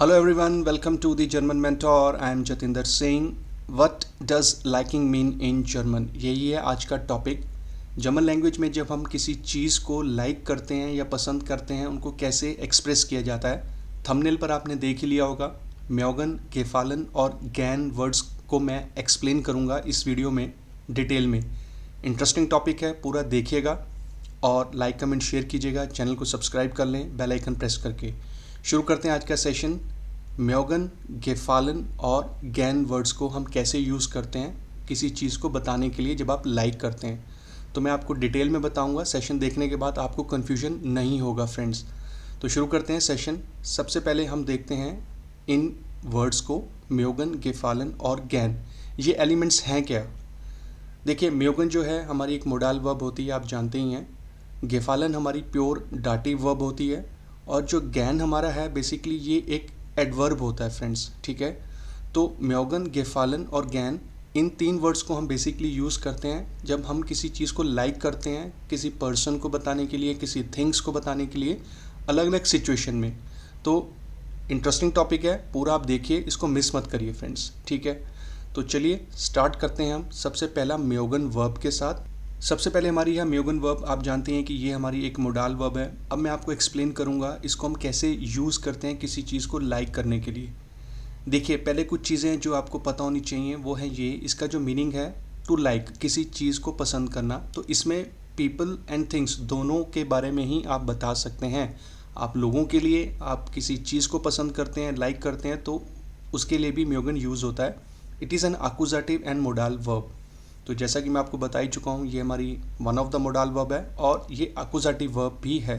Hello everyone, welcome to the German Mentor. I am Jatinder Singh. What does liking mean in German? यही है आज का topic. German language में जब हम किसी चीज़ को लाइक करते हैं या पसंद करते हैं, उनको कैसे एक्सप्रेस किया जाता है। थंबनेल पर आपने देख ही लिया होगा। म्योगन, गेफालन और गैन वर्ड्स को मैं एक्सप्लेन करूँगा इस वीडियो में डिटेल में। इंटरेस्टिंग टॉपिक है, पूरा देखिएगा और लाइक कमेंट शेयर कीजिएगा। चैनल को सब्सक्राइब कर लें बेल आइकन प्रेस करके। शुरू करते हैं आज का सेशन। म्योगन, गेफालन और गैन वर्ड्स को हम कैसे यूज़ करते हैं किसी चीज़ को बताने के लिए जब आप लाइक करते हैं, तो मैं आपको डिटेल में बताऊंगा। सेशन देखने के बाद आपको कन्फ्यूजन नहीं होगा फ्रेंड्स। तो शुरू करते हैं सेशन। सबसे पहले हम देखते हैं इन वर्ड्स को, म्योगन, गेफालन और गैन। ये एलिमेंट्स हैं क्या? देखिए, म्योगन जो है हमारी एक मोडाल वर्ब होती है, आप जानते ही हैं। गेफालन हमारी प्योर डाटिव वर्ब होती है और जो गैन हमारा है बेसिकली ये एक एडवर्ब होता है फ्रेंड्स, ठीक है। तो म्योगन, गेफालन और गैन, इन तीन वर्ड्स को हम बेसिकली यूज़ करते हैं जब हम किसी चीज़ को लाइक करते हैं, किसी पर्सन को बताने के लिए, किसी थिंग्स को बताने के लिए, अलग अलग सिचुएशन में। तो इंटरेस्टिंग टॉपिक है, पूरा आप देखिए, इसको मिस मत करिए फ्रेंड्स, ठीक है। तो चलिए स्टार्ट करते हैं हम सबसे पहला म्योगन वर्ब के साथ। सबसे पहले हमारी है म्योगन वर्ब। आप जानते हैं कि ये हमारी एक मोडाल वर्ब है। अब मैं आपको एक्सप्लेन करूँगा इसको हम कैसे यूज़ करते हैं किसी चीज़ को लाइक करने के लिए। देखिए, पहले कुछ चीज़ें जो आपको पता होनी चाहिए वो है ये, इसका जो मीनिंग है टू लाइक, किसी चीज़ को पसंद करना। तो इसमें पीपल एंड थिंग्स दोनों के बारे में ही आप बता सकते हैं। आप लोगों के लिए, आप किसी चीज़ को पसंद करते हैं, लाइक करते हैं, तो उसके लिए भी म्योगन यूज़ होता है। It is an accusative and modal verb. तो जैसा कि मैं आपको बता ही चुका हूँ, ये हमारी one of the modal verb है और ये अक्यूजेटिव वर्ब भी है।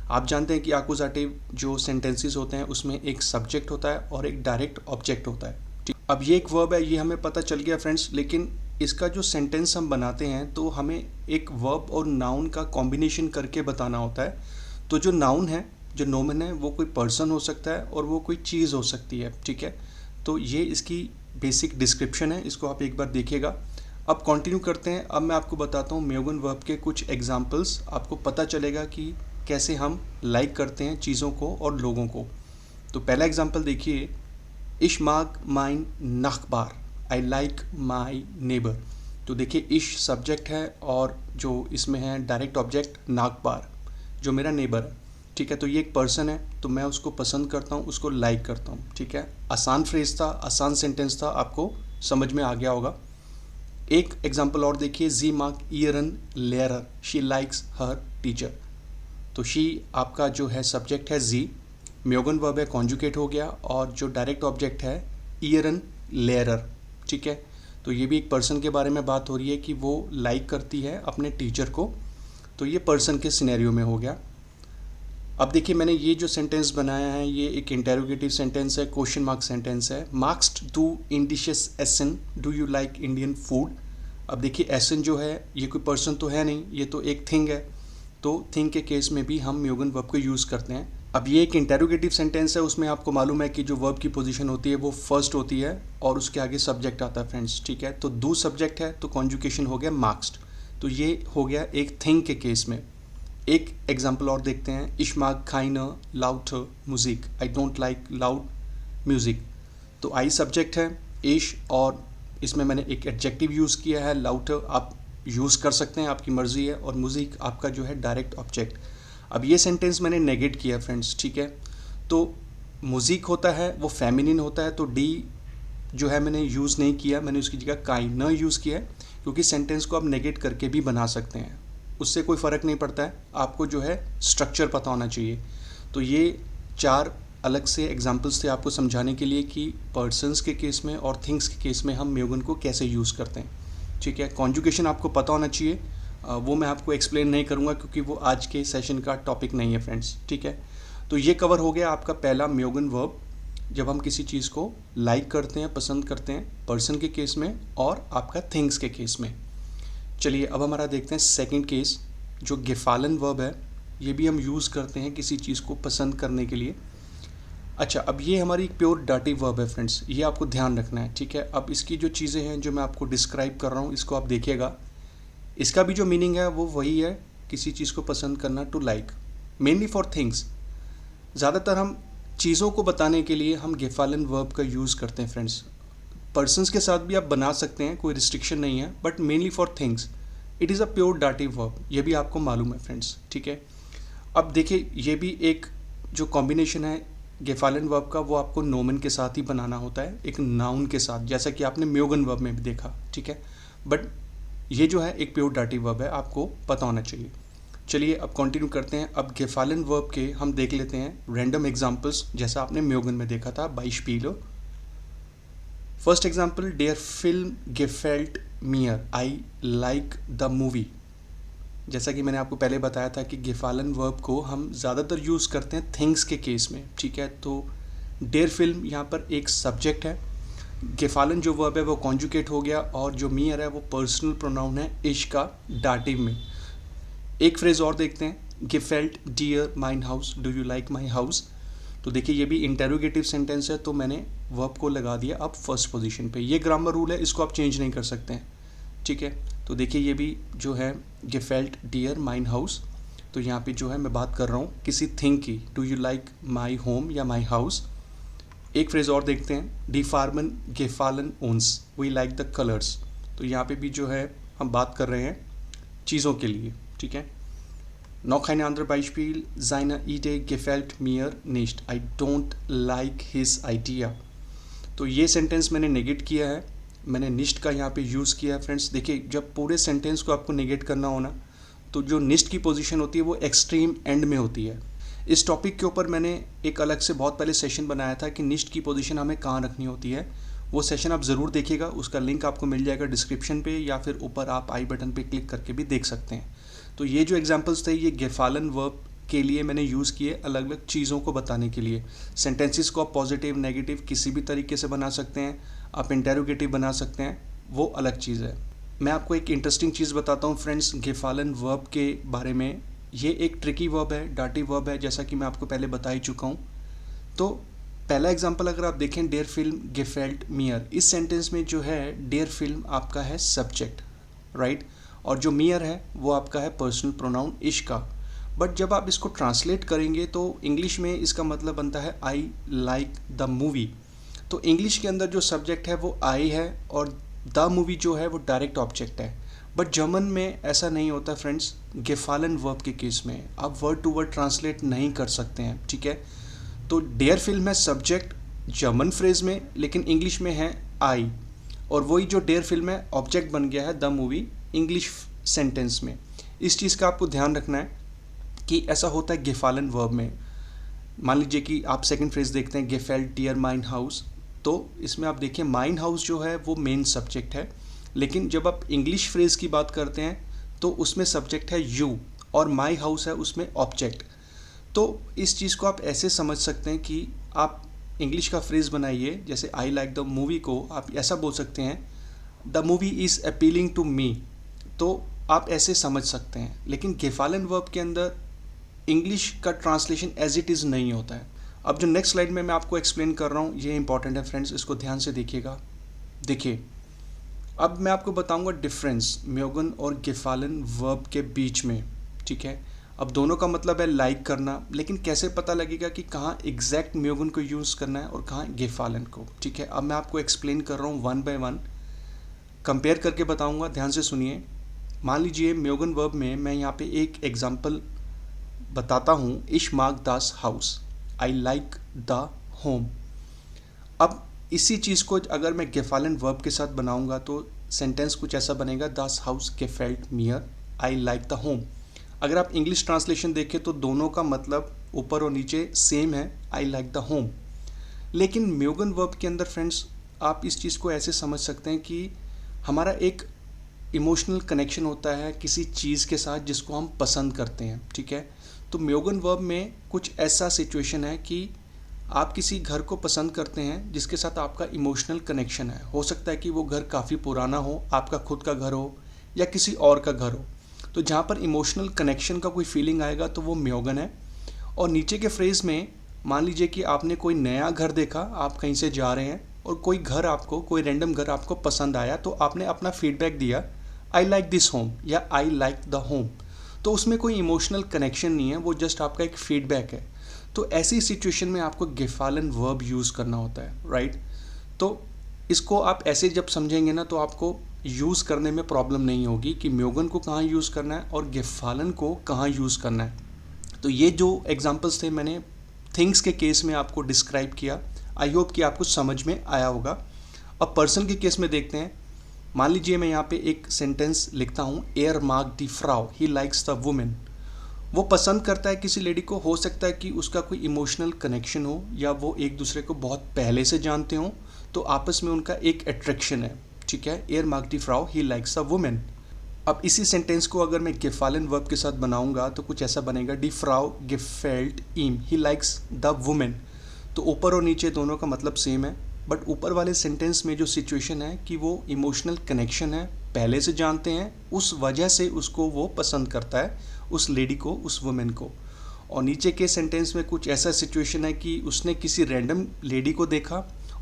आप जानते हैं कि अक्यूजेटिव जो सेंटेंसेस होते हैं उसमें एक सब्जेक्ट होता है और एक डायरेक्ट ऑब्जेक्ट होता है, ठीक। अब ये एक वर्ब है, ये हमें पता चल गया फ्रेंड्स, लेकिन इसका जो सेंटेंस हम बनाते हैं तो हमें एक वर्ब और नाउन का कॉम्बिनेशन करके बताना होता है। तो जो नाउन है, जो नोमन है, वो कोई पर्सन हो सकता है और वो कोई चीज़ हो सकती है, ठीक है। तो ये इसकी बेसिक डिस्क्रिप्शन है, इसको आप एक बार देखिएगा। अब कंटिन्यू करते हैं। अब मैं आपको बताता हूँ म्योगन वर्ब के कुछ एग्जांपल्स, आपको पता चलेगा कि कैसे हम लाइक करते हैं चीज़ों को और लोगों को। तो पहला एग्जांपल देखिए, इश माग माइन नखबार, आई लाइक माई नेबर। तो देखिए, इश सब्जेक्ट है और जो इसमें है डायरेक्ट ऑब्जेक्ट नागबार, जो मेरा नेबर है, ठीक है। तो ये एक पर्सन है, तो मैं उसको पसंद करता हूँ, उसको लाइक करता हूँ, ठीक है। आसान फ्रेज था, आसान सेंटेंस था, आपको समझ में आ गया होगा। एक एग्जाम्पल और देखिए, जी मार्क ईयरन लेयर, शी लाइक्स हर टीचर। तो शी आपका जो है सब्जेक्ट है जी, म्योगन वर्ब है, कॉन्जुगेट हो गया, और जो डायरेक्ट ऑब्जेक्ट है ईयरन लेयरर, ठीक है। तो ये भी एक पर्सन के बारे में बात हो रही है कि वो लाइक करती है अपने टीचर को। तो ये पर्सन के सिनेरियो में हो गया। अब देखिए, मैंने ये जो सेंटेंस बनाया है ये एक इंटेरोगेटिव सेंटेंस है, क्वेश्चन मार्क सेंटेंस है। मार्क्स टू इंडिशियस एसन, do you like Indian food. अब देखिए, एसन जो है ये कोई पर्सन तो है नहीं, ये तो एक थिंग है। तो थिंग के केस में भी हम म्योगन वर्ब को यूज़ करते हैं। अब ये एक इंटेरोगेटिव सेंटेंस है, उसमें आपको मालूम है कि जो वर्ब की पोजीशन होती है वो फर्स्ट होती है और उसके आगे सब्जेक्ट आता है फ्रेंड्स, ठीक है। तो दो सब्जेक्ट है तो कॉन्जुगेशन हो गया मार्क्स्ड। तो ये हो गया एक थिंग के केस में। एक एग्जाम्पल और देखते हैं, इश माग खाइना लाउड म्यूजिक, I don't like loud music. तो आई सब्जेक्ट है, इश, और इसमें मैंने एक एडजेक्टिव यूज़ किया है लाउड, आप यूज़ कर सकते हैं, आपकी मर्ज़ी है, और म्यूज़िक आपका जो है डायरेक्ट ऑब्जेक्ट। अब ये सेंटेंस मैंने नेगेट किया फ्रेंड्स, ठीक है। तो म्यूज़िक होता है वो फेमिनिन होता है, तो डी जो है मैंने यूज़ नहीं किया, मैंने उसकी जगह काइना यूज़ किया है, क्योंकि सेंटेंस को आप नेगेट करके भी बना सकते हैं, उससे कोई फ़र्क नहीं पड़ता है, आपको जो है स्ट्रक्चर पता होना चाहिए। तो ये चार अलग से एग्जांपल्स थे आपको समझाने के लिए कि पर्सन्स के केस में और थिंग्स के केस में हम म्योगन को कैसे यूज़ करते हैं, ठीक है। कॉन्जुगेशन आपको पता होना चाहिए, वो मैं आपको एक्सप्लेन नहीं करूँगा क्योंकि वो आज के सेशन का टॉपिक नहीं है फ्रेंड्स, ठीक है। तो ये कवर हो गया आपका पहला म्योगन वर्ब, जब हम किसी चीज़ को लाइक करते हैं, पसंद करते हैं, पर्सन के केस में और आपका थिंग्स के केस में। चलिए अब हमारा देखते हैं सेकंड केस, जो गेफालन वर्ब है। ये भी हम यूज़ करते हैं किसी चीज़ को पसंद करने के लिए। अच्छा, अब ये हमारी प्योर डाटिव वर्ब है फ्रेंड्स, ये आपको ध्यान रखना है, ठीक है। अब इसकी जो चीज़ें हैं जो मैं आपको डिस्क्राइब कर रहा हूँ, इसको आप देखिएगा। इसका भी जो मीनिंग है वो वही है, किसी चीज़ को पसंद करना, to like, mainly for things. ज़्यादातर हम चीज़ों को बताने के लिए हम गेफालन वर्ब का यूज़ करते हैं फ्रेंड्स। पर्सन्स के साथ भी आप बना सकते हैं, कोई रिस्ट्रिक्शन नहीं है, but mainly for things it is a pure dative verb, ये भी आपको मालूम है फ्रेंड्स, ठीक है। अब देखिए ये भी एक जो कॉम्बिनेशन है गेफालन वर्ब का, वो आपको नोमन के साथ ही बनाना होता है, एक नाउन के साथ, जैसा कि आपने म्योगन वर्ब में भी देखा, ठीक है। बट ये जो है एक प्योर डाटिव वर्ब है, आपको पता होना चाहिए। चलिए अब कंटिन्यू करते हैं। अब गेफालन वर्ब के हम देख लेते हैं रैंडम एग्जांपल्स, जैसा आपने म्योगन में देखा था, बाइस्पीलो। फर्स्ट एग्जांपल, देयर फिल्म गेफेल्ट मियर, आई लाइक द मूवी। जैसा कि मैंने आपको पहले बताया था कि गेफालन वर्ब को हम ज़्यादातर यूज़ करते हैं थिंग्स के केस में, ठीक है। तो डेयर फिल्म यहाँ पर एक सब्जेक्ट है, गेफालन जो वर्ब है वो कॉन्जुकेट हो गया, और जो मियर है वो पर्सनल प्रोनाउन है इश का डाटिव में। एक फ्रेज और देखते हैं, गेफेल्ट डियर माइन हाउस, do you like my house. तो देखिए ये भी इंटेरोगेटिव सेंटेंस है, तो मैंने वर्ब को लगा दिया अब फर्स्ट पोजीशन पे। ये ग्रामर रूल है, इसको आप चेंज नहीं कर सकते हैं, ठीक है। तो देखिए ये भी जो है गेफेल्ट डियर माइन हाउस, तो यहाँ पे जो है मैं बात कर रहा हूँ किसी थिंग की, do you like my home या माई हाउस। एक फ्रेज और देखते हैं, डी फार्मन गेफालन ओन्स, वी लाइक द कलर्स। तो यहाँ पे भी जो है हम बात कर रहे हैं चीज़ों के लिए, ठीक है। Noch ein anderer Beispiel, seine Idee gefällt mir nicht, I don't like his idea। तो ये सेंटेंस मैंने नेगेट किया है, मैंने निस्ट का यहाँ पे यूज़ किया है फ्रेंड्स। देखिए जब पूरे सेंटेंस को आपको नेगेट करना हो ना, तो जो निस्ट की पोजीशन होती है वो एक्सट्रीम एंड में होती है। इस टॉपिक के ऊपर मैंने एक अलग से बहुत पहले सेशन बनाया था कि निस्ट की पोजीशन हमें कहाँ रखनी होती है, वो सेशन आप ज़रूर देखिएगा, उसका लिंक आपको मिल जाएगा डिस्क्रिप्शन पे, या फिर ऊपर आप आई बटन पे क्लिक करके भी देख सकते हैं। तो ये जो एग्जांपल्स थे ये गेफालन वर्ब के लिए मैंने यूज़ किए, अलग अलग चीज़ों को बताने के लिए। सेंटेंसेस को आप पॉजिटिव नेगेटिव किसी भी तरीके से बना सकते हैं, आप इंटेरोगेटिव बना सकते हैं, वो अलग चीज़ है। मैं आपको एक इंटरेस्टिंग चीज़ बताता हूँ फ्रेंड्स गेफालन वर्ब के बारे में। ये एक ट्रिकी वर्ब है, डाटिव वर्ब है, जैसा कि मैं आपको पहले बता ही चुका हूँ। तो पहला एग्जाम्पल अगर आप देखें, डेयर फिल्म गेफेल्ट मियर, इस सेंटेंस में जो है डेयर फिल्म आपका है सब्जेक्ट, राइट, और जो मियर है वो आपका है पर्सनल प्रोनाउन इश का। बट जब आप इसको ट्रांसलेट करेंगे तो इंग्लिश में इसका मतलब बनता है आई लाइक द मूवी। तो इंग्लिश के अंदर जो सब्जेक्ट है वो आई है, और द मूवी जो है वो डायरेक्ट ऑब्जेक्ट है। बट जर्मन में ऐसा नहीं होता फ्रेंड्स, गेफालन वर्ब के केस में आप वर्ड टू वर्ड ट्रांसलेट नहीं कर सकते हैं, ठीक है। तो डेयर फिल्म है सब्जेक्ट जर्मन फ्रेज में, लेकिन इंग्लिश में है आई, और वही जो डेयर फिल्म है ऑब्जेक्ट बन गया है द मूवी इंग्लिश सेंटेंस में। इस चीज़ का आपको ध्यान रखना है कि ऐसा होता है गेफालन वर्ब में। मान लीजिए कि आप सेकंड फ्रेज देखते हैं, गेफेल्ट डियर माइन हाउस, तो इसमें आप देखिए माइन हाउस जो है वो मेन सब्जेक्ट है, लेकिन जब आप इंग्लिश फ्रेज की बात करते हैं तो उसमें सब्जेक्ट है यू, और माई हाउस है उसमें ऑब्जेक्ट। तो इस चीज़ को आप ऐसे समझ सकते हैं कि आप इंग्लिश का फ्रेज बनाइए, जैसे आई लाइक द मूवी को आप ऐसा बोल सकते हैं, the movie is appealing to me, तो आप ऐसे समझ सकते हैं। लेकिन गेफालन वर्ब के अंदर इंग्लिश का ट्रांसलेशन एज इट इज़ नहीं होता है। अब जो नेक्स्ट स्लाइड में मैं आपको एक्सप्लेन कर रहा हूँ ये इंपॉर्टेंट है फ्रेंड्स, इसको ध्यान से देखिएगा। देखिए अब मैं आपको बताऊंगा डिफरेंस म्योगन और गेफालन वर्ब के बीच में, ठीक है। अब दोनों का मतलब है लाइक करना, लेकिन कैसे पता लगेगा कि कहाँ एग्जैक्ट म्योगन को यूज़ करना है और कहाँ गेफालन को, ठीक है। अब मैं आपको एक्सप्लेन कर रहा हूँ वन बाय वन, कंपेयर करके बताऊंगा, ध्यान से सुनिए। मान लीजिए म्योगन वर्ब में मैं यहाँ पे एक एग्जांपल बताता हूँ, इश mark Das house, I like the home. अब इसी चीज़ को अगर मैं गेफालन वर्ब के साथ बनाऊंगा तो सेंटेंस कुछ ऐसा बनेगा, दास हाउस गेफेल्ट मियर, आई लाइक द होम। अगर आप इंग्लिश ट्रांसलेशन देखें तो दोनों का मतलब ऊपर और नीचे सेम है, आई लाइक द होम। लेकिन म्योगन वर्ब के अंदर फ्रेंड्स आप इस चीज़ को ऐसे समझ सकते हैं कि हमारा एक इमोशनल कनेक्शन होता है किसी चीज़ के साथ जिसको हम पसंद करते हैं, ठीक है। तो म्योगन वर्ब में कुछ ऐसा सिचुएशन है कि आप किसी घर को पसंद करते हैं जिसके साथ आपका इमोशनल कनेक्शन है। हो सकता है कि वो घर काफ़ी पुराना हो, आपका खुद का घर हो या किसी और का घर हो। तो जहाँ पर इमोशनल कनेक्शन का कोई फीलिंग आएगा तो वो म्योगन है। और नीचे के फ्रेज़ में मान लीजिए कि आपने कोई नया घर देखा, आप कहीं से जा रहे हैं और कोई घर आपको, कोई रैंडम घर आपको पसंद आया, तो आपने अपना फीडबैक दिया, आई लाइक दिस होम या आई लाइक द होम। तो उसमें कोई इमोशनल कनेक्शन नहीं है, वो जस्ट आपका एक फीडबैक है। तो ऐसी सिचुएशन में आपको गेफालन वर्ब यूज़ करना होता है, राइट। तो इसको आप ऐसे जब समझेंगे ना तो आपको यूज़ करने में प्रॉब्लम नहीं होगी कि म्योगन को कहाँ यूज़ करना है और गेफालन को कहाँ यूज़ करना है। तो ये जो एग्जांपल्स थे मैंने थिंग्स के केस में आपको डिस्क्राइब किया। आई होप कि आपको समझ में आया होगा। अब पर्सन के केस में देखते हैं। मान लीजिए मैं यहाँ पे एक सेंटेंस लिखता हूँ, air mark the Frau he likes the women. वो पसंद करता है किसी लेडी को। हो सकता है कि उसका कोई इमोशनल कनेक्शन हो या वो एक दूसरे को बहुत पहले से जानते हो, तो आपस में उनका एक अट्रैक्शन है, ठीक है। Air mark the Frau he likes the women. अब इसी सेंटेंस को अगर मैं गेफालन वर्ब के साथ बनाऊंगा तो कुछ ऐसा बनेगा, डी फ्राउ गेफेल्ट ईम ही लाइक्स द वुमेन। तो ऊपर और नीचे दोनों का मतलब सेम है, बट ऊपर वाले सेंटेंस में जो सिचुएशन है कि वो इमोशनल कनेक्शन है, पहले से जानते हैं, उस वजह से उसको वो पसंद करता है, उस लेडी को, उस वुमेन को। और नीचे के सेंटेंस में कुछ ऐसा सिचुएशन है कि उसने किसी रैंडम लेडी को देखा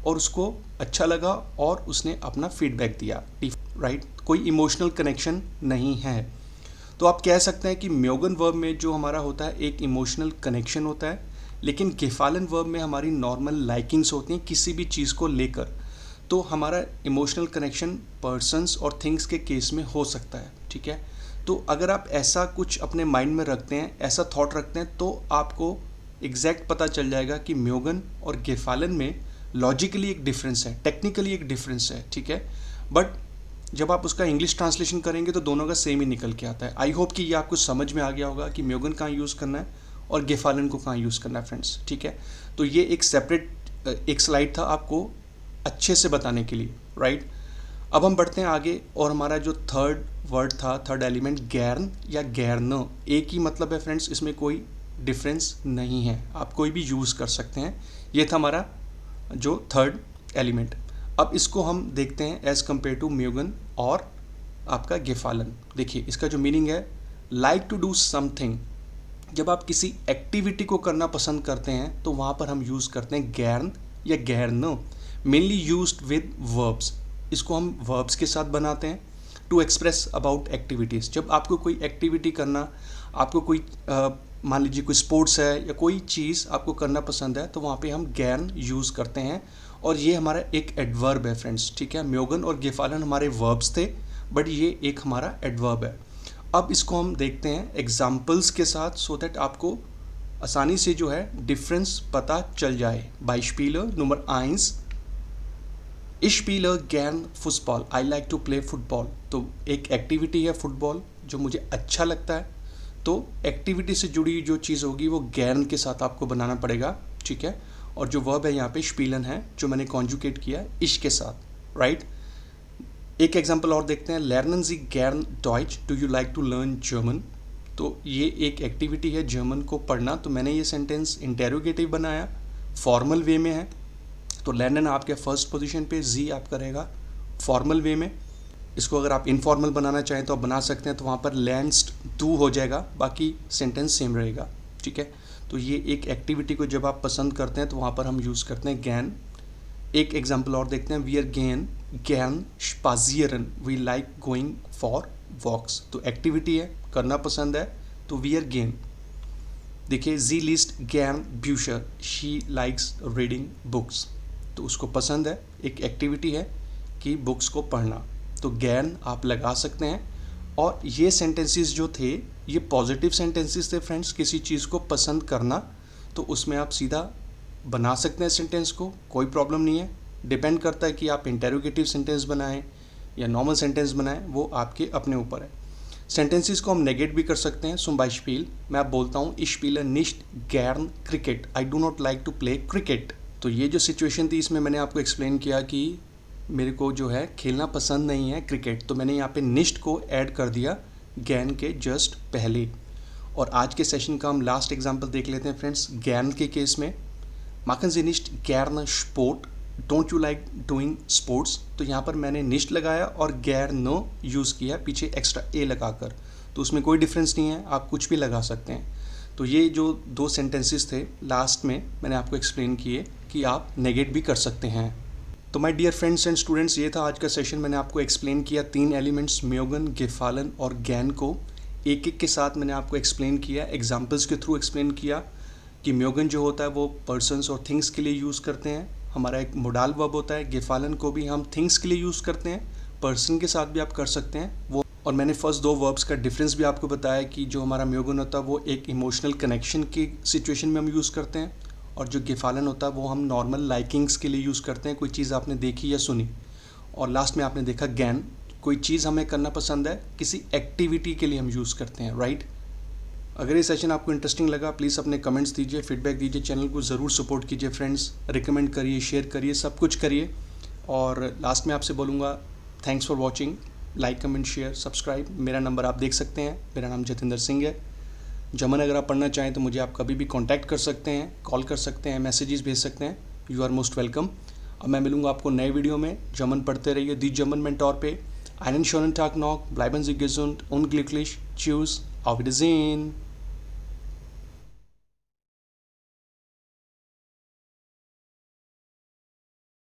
और उसको अच्छा लगा और उसने अपना फीडबैक दिया, राइट। कोई इमोशनल कनेक्शन नहीं है। तो आप कह सकते हैं कि म्योगन वर्ब में जो हमारा होता है एक इमोशनल कनेक्शन होता है, लेकिन गेफालन वर्ब में हमारी नॉर्मल लाइकिंग्स होती हैं किसी भी चीज़ को लेकर। तो हमारा इमोशनल कनेक्शन पर्सन्स और थिंग्स के केस में हो सकता है, ठीक है। तो अगर आप ऐसा कुछ अपने माइंड में रखते हैं, ऐसा थॉट रखते हैं, तो आपको एग्जैक्ट पता चल जाएगा कि म्योगन और गेफालन में लॉजिकली एक डिफरेंस है, टेक्निकली एक डिफरेंस है, ठीक है। बट जब आप उसका इंग्लिश ट्रांसलेशन करेंगे तो दोनों का सेम ही निकल के आता है। आई होप कि ये आपको समझ में आ गया होगा कि म्योगन कहाँ यूज़ करना है और गेफालन को कहाँ यूज़ करना है फ्रेंड्स, ठीक है। तो ये एक सेपरेट एक स्लाइड था आपको अच्छे से बताने के लिए, राइट। अब हम बढ़ते हैं आगे और हमारा जो थर्ड वर्ड था, थर्ड एलिमेंट गैर्न या गैर्न, एक ही मतलब है फ्रेंड्स, इसमें कोई डिफरेंस नहीं है, आप कोई भी यूज़ कर सकते हैं। ये था हमारा जो थर्ड एलिमेंट। अब इसको हम देखते हैं एज कम्पेयर टू म्योगन और आपका गेफालन। देखिए इसका जो मीनिंग है, लाइक टू डू समथिंग। जब आप किसी एक्टिविटी को करना पसंद करते हैं तो वहाँ पर हम यूज़ करते हैं गैर्न या गैर्न, मेनली यूज्ड विद वर्ब्स। इसको हम वर्ब्स के साथ बनाते हैं टू एक्सप्रेस अबाउट एक्टिविटीज़। जब आपको कोई एक्टिविटी करना, आपको कोई मान लीजिए कोई स्पोर्ट्स है या कोई चीज़ आपको करना पसंद है, तो वहाँ पे हम गैर्न यूज़ करते हैं और ये हमारा एक एडवर्ब है फ्रेंड्स, ठीक है। म्योगन और गेफालन हमारे वर्ब्स थे, बट ये एक हमारा एडवर्ब है। अब इसको हम देखते हैं एग्जाम्पल्स के साथ, सो दैट आपको आसानी से जो है डिफरेंस पता चल जाए। Beispiele Nummer 1, Ich spiele gern Fußball, I like to play football। तो एक एक्टिविटी है फुटबॉल जो मुझे अच्छा लगता है, तो एक्टिविटी से जुड़ी जो चीज़ होगी वो गैर्न के साथ आपको बनाना पड़ेगा, ठीक है। और जो वर्ब है यहाँ पे स्पीलन है, जो मैंने कॉन्जुकेट किया इश के साथ, राइट। एक एग्जांपल और देखते हैं, लर्नन Sie gern Deutsch, do you like to learn German. तो ये एक एक्टिविटी है जर्मन को पढ़ना। तो मैंने ये सेंटेंस इंटेरोगेटिव बनाया, फॉर्मल वे में है, तो लर्नन आपके फर्स्ट पोजीशन पे, जी आपका रहेगा फॉर्मल वे में। इसको अगर आप इनफॉर्मल बनाना चाहें तो आप बना सकते हैं, तो वहाँ पर लर्न्स टू हो जाएगा, बाकी सेंटेंस सेम रहेगा, ठीक है। तो ये एक एक्टिविटी को जब आप पसंद करते हैं तो वहाँ पर हम यूज़ करते हैं गैन। एक एग्जांपल और देखते हैं, वी आर गैन स्पाजियरन, we like going for walks. तो एक्टिविटी है, करना पसंद है, तो वी आर गैन। देखिए जी लिस्ट गैन ब्यूशर, शी लाइक्स रीडिंग बुक्स। तो उसको पसंद है, एक एक्टिविटी है कि बुक्स को पढ़ना, तो गैन आप लगा सकते हैं। और ये सेंटेंसेस जो थे ये पॉजिटिव सेंटेंसेस थे फ्रेंड्स। किसी चीज़ को पसंद करना, तो उसमें आप सीधा बना सकते हैं सेंटेंस को, कोई प्रॉब्लम नहीं है। डिपेंड करता है कि आप इंटेरोगेटिव सेंटेंस बनाएं या नॉर्मल सेंटेंस बनाएं, वो आपके अपने ऊपर है। सेंटेंसेस को हम नेगेट भी कर सकते हैं। सुम बाइस्पील, मैं आप बोलता हूँ इश स्पीले निश्ट गैर्न क्रिकेट, I do not like to play cricket. तो ये जो सिचुएशन थी इसमें मैंने आपको एक्सप्लेन किया कि मेरे को जो है खेलना पसंद नहीं है क्रिकेट, तो मैंने यहाँ पे निश्ट को ऐड कर दिया गैन के जस्ट पहले। और आज के सेशन का हम लास्ट एग्जांपल देख लेते हैं फ्रेंड्स। गैन के केस में, माखन जी निश्ट गैर्न स्पोर्ट, don't you like doing sports. तो यहाँ पर मैंने निश्ट लगाया और गैर्न यूज़ किया पीछे एक्स्ट्रा ए लगाकर, तो उसमें कोई डिफरेंस नहीं है, आप कुछ भी लगा सकते हैं। तो ये जो दो सेंटेंसेस थे लास्ट में मैंने आपको एक्सप्लेन किए कि आप नेगेट भी कर सकते हैं। तो my dear friends and students, ये था आज का सेशन। मैंने आपको एक्सप्लेन किया 3 एलिमेंट्स म्योगन, गेफालन और गैन को एक एक के साथ मैंने आपको एक्सप्लेन किया, एग्जाम्पल्स के थ्रू एक्सप्लेन किया। कि म्योगन जो होता है वो पर्सन्स और थिंग्स के लिए यूज़ करते हैं। हमारा एक मोडाल वर्ब होता है गेफालन, को भी हम थिंग्स के लिए यूज़ करते हैं, पर्सन के साथ भी आप कर सकते हैं वो। और मैंने फर्स्ट दो वर्ब्स का डिफरेंस भी आपको बताया कि जो हमारा म्योगन होता है वो एक इमोशनल कनेक्शन की सिचुएशन में हम यूज़ करते हैं, और जो गेफालन होता है वो हम नॉर्मल लाइकिंग्स के लिए यूज़ करते हैं, कोई चीज़ आपने देखी या सुनी। और लास्ट में आपने देखा गैन, कोई चीज़ हमें करना पसंद है, किसी एक्टिविटी के लिए हम यूज़ करते हैं, राइट। अगर ये सेशन आपको इंटरेस्टिंग लगा प्लीज़ अपने कमेंट्स दीजिए, फीडबैक दीजिए, चैनल को ज़रूर सपोर्ट कीजिए फ्रेंड्स, रिकमेंड करिए, शेयर करिए, सब कुछ करिए। और लास्ट में आपसे बोलूँगा thanks for watching, like comment share subscribe. मेरा नंबर आप देख सकते हैं, मेरा नाम जतिंदर सिंह है। जमन अगर आप पढ़ना चाहें तो मुझे आप कभी भी कॉन्टैक्ट कर सकते हैं, कॉल कर सकते हैं, मैसेजेस भेज सकते हैं, यू आर मोस्ट वेलकम। अब मैं मिलूँगा आपको नए वीडियो में। जमन पढ़ते रहिए, दी जमन मेंटोर पे। Einen schönen Tag noch, bleiben Sie gesund und glücklich. Tschüss, auf Wiedersehen.